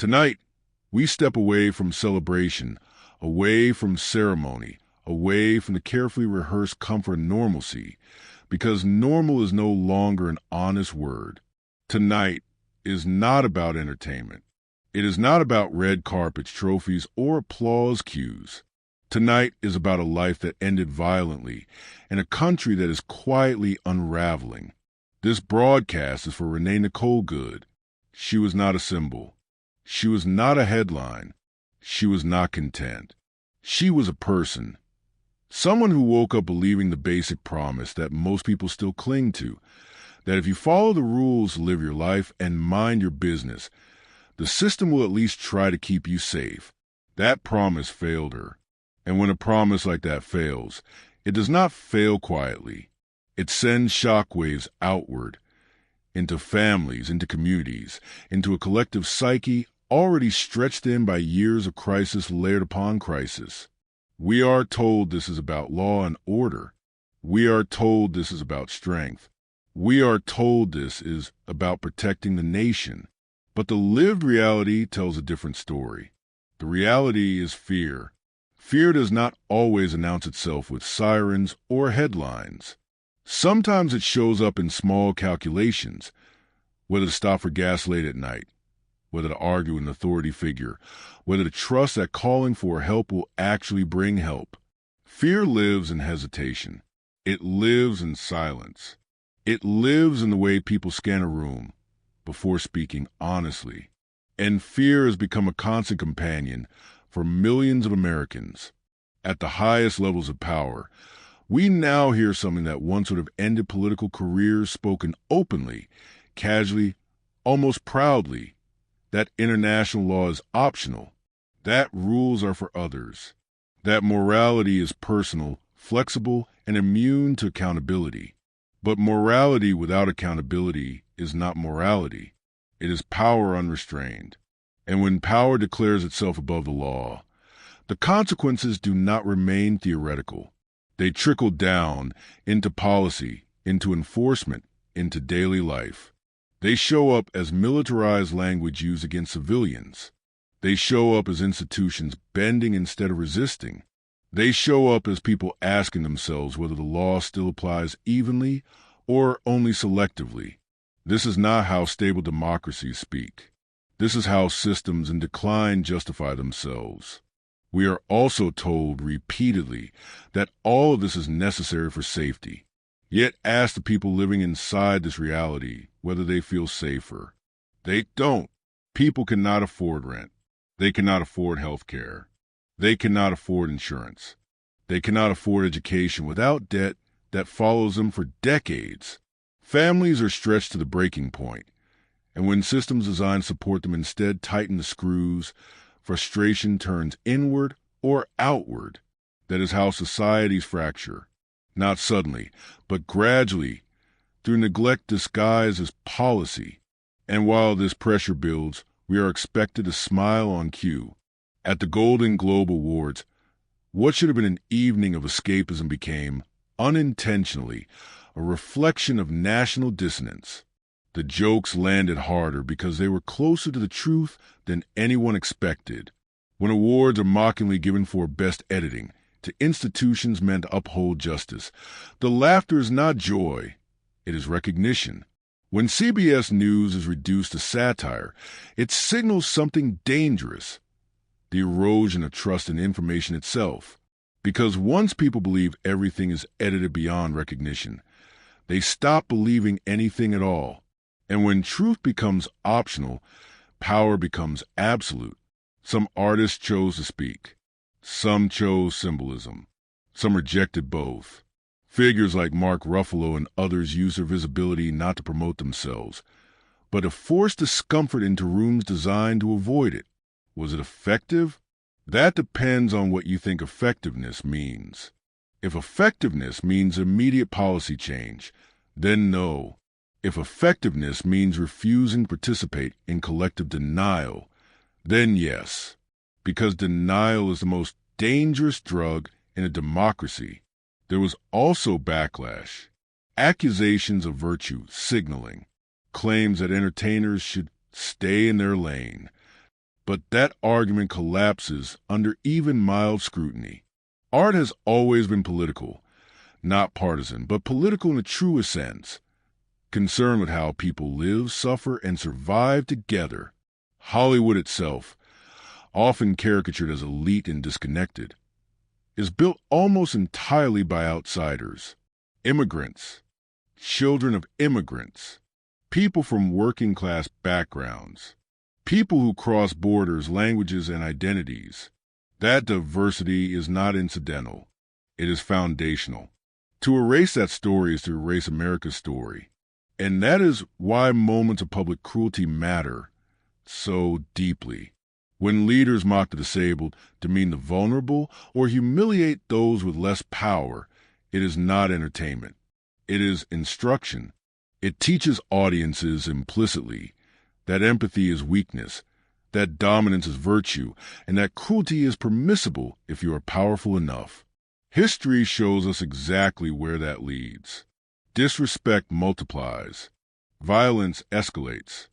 Tonight, we step away from celebration, away from ceremony, away from the carefully rehearsed comfort and normalcy, because normal is no longer an honest word. Tonight is not about entertainment. It is not about red carpets, trophies, or applause cues. Tonight is about a life that ended violently and a country that is quietly unraveling. This broadcast is for Renee Nicole Good. She was not a symbol. She was not a headline. She was not content. She was a person. Someone who woke up believing the basic promise that most people still cling to, that if you follow the rules, live your life, and mind your business, the system will at least try to keep you safe. That promise failed her. And when a promise like that fails, it does not fail quietly. It sends shockwaves outward, into families, into communities, into a collective psyche already stretched in by years of crisis layered upon crisis. We are told this is about law and order. We are told this is about strength. We are told this is about protecting the nation. But the lived reality tells a different story. The reality is fear. Fear does not always announce itself with sirens or headlines. Sometimes it shows up in small calculations, whether to stop for gas late at night, whether to argue with an authority figure, whether to trust that calling for help will actually bring help. Fear lives in hesitation. It lives in silence. It lives in the way people scan a room before speaking honestly. And fear has become a constant companion for millions of Americans. At the highest levels of power, we now hear something that once would have ended political careers spoken openly, casually, almost proudly, that international law is optional, that rules are for others, that morality is personal, flexible, and immune to accountability. But morality without accountability is not morality. It is power unrestrained. And when power declares itself above the law, the consequences do not remain theoretical. They trickle down into policy, into enforcement, into daily life. They show up as militarized language used against civilians. They show up as institutions bending instead of resisting. They show up as people asking themselves whether the law still applies evenly or only selectively. This is not how stable democracies speak. This is how systems in decline justify themselves. We are also told repeatedly that all of this is necessary for safety. Yet ask the people living inside this reality whether they feel safer. They don't. People cannot afford rent. They cannot afford health care. They cannot afford insurance. They cannot afford education without debt that follows them for decades. Families are stretched to the breaking point, and when systems designed to support them instead tighten the screws, frustration turns inward or outward. That is how societies fracture, not suddenly, but gradually, through neglect disguised as policy. And while this pressure builds, we are expected to smile on cue. At the Golden Globe Awards, what should have been an evening of escapism became, unintentionally, a reflection of national dissonance. The jokes landed harder because they were closer to the truth than anyone expected. When awards are mockingly given for best editing to institutions meant to uphold justice, the laughter is not joy, it is recognition. When CBS News is reduced to satire, it signals something dangerous, the erosion of trust in information itself. Because once people believe everything is edited beyond recognition, they stop believing anything at all. And when truth becomes optional, power becomes absolute. Some artists chose to speak. Some chose symbolism. Some rejected both. Figures like Mark Ruffalo and others used their visibility not to promote themselves, but to force discomfort into rooms designed to avoid it. Was it effective? That depends on what you think effectiveness means. If effectiveness means immediate policy change, then no. If effectiveness means refusing to participate in collective denial, then yes. Because denial is the most dangerous drug in a democracy. There was also backlash, accusations of virtue signaling, claims that entertainers should stay in their lane. But that argument collapses under even mild scrutiny. Art has always been political, not partisan, but political in the truest sense, concerned with how people live, suffer, and survive together. Hollywood itself, often caricatured as elite and disconnected, is built almost entirely by outsiders, immigrants, children of immigrants, people from working-class backgrounds, people who cross borders, languages, and identities. That diversity is not incidental. It is foundational. To erase that story is to erase America's story. And that is why moments of public cruelty matter so deeply. When leaders mock the disabled, demean the vulnerable, or humiliate those with less power, it is not entertainment. It is instruction. It teaches audiences implicitly that empathy is weakness, that dominance is virtue, and that cruelty is permissible if you are powerful enough. History shows us exactly where that leads. Disrespect multiplies. Violence escalates.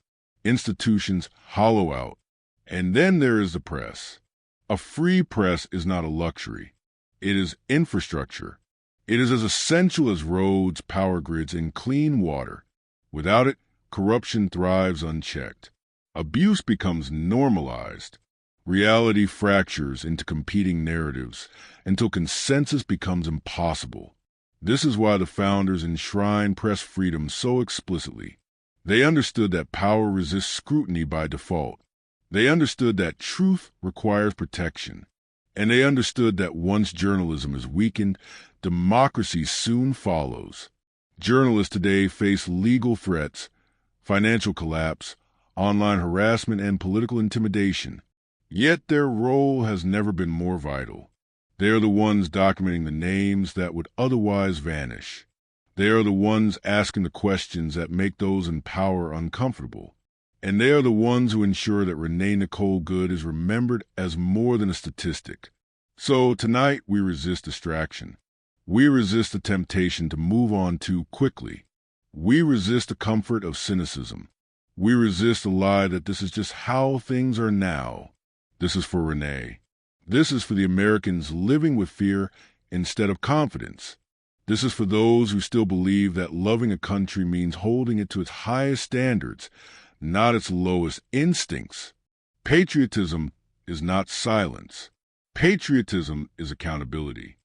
Institutions hollow out. And then there is the press. A free press is not a luxury. It is infrastructure. It is as essential as roads, power grids, and clean water. Without it, corruption thrives unchecked. Abuse becomes normalized. Reality fractures into competing narratives until consensus becomes impossible. This is why the founders enshrined press freedom so explicitly. They understood that power resists scrutiny by default. They understood that truth requires protection. And they understood that once journalism is weakened, democracy soon follows. Journalists today face legal threats, financial collapse, online harassment, and political intimidation. Yet their role has never been more vital. They are the ones documenting the names that would otherwise vanish. They are the ones asking the questions that make those in power uncomfortable. And they are the ones who ensure that Renee Nicole Good is remembered as more than a statistic. So tonight we resist distraction. We resist the temptation to move on too quickly. We resist the comfort of cynicism. We resist the lie that this is just how things are now. This is for Renee. This is for the Americans living with fear instead of confidence. This is for those who still believe that loving a country means holding it to its highest standards, not its lowest instincts. Patriotism is not silence. Patriotism is accountability.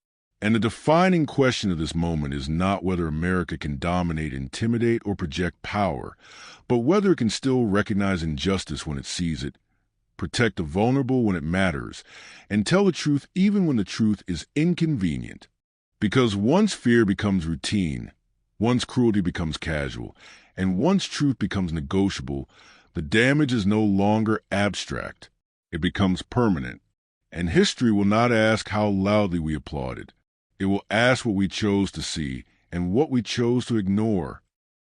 And the defining question of this moment is not whether America can dominate, intimidate, or project power, but whether it can still recognize injustice when it sees it, protect the vulnerable when it matters, and tell the truth even when the truth is inconvenient. Because once fear becomes routine, once cruelty becomes casual, and once truth becomes negotiable, the damage is no longer abstract. It becomes permanent. And history will not ask how loudly we applauded. It will ask what we chose to see and what we chose to ignore.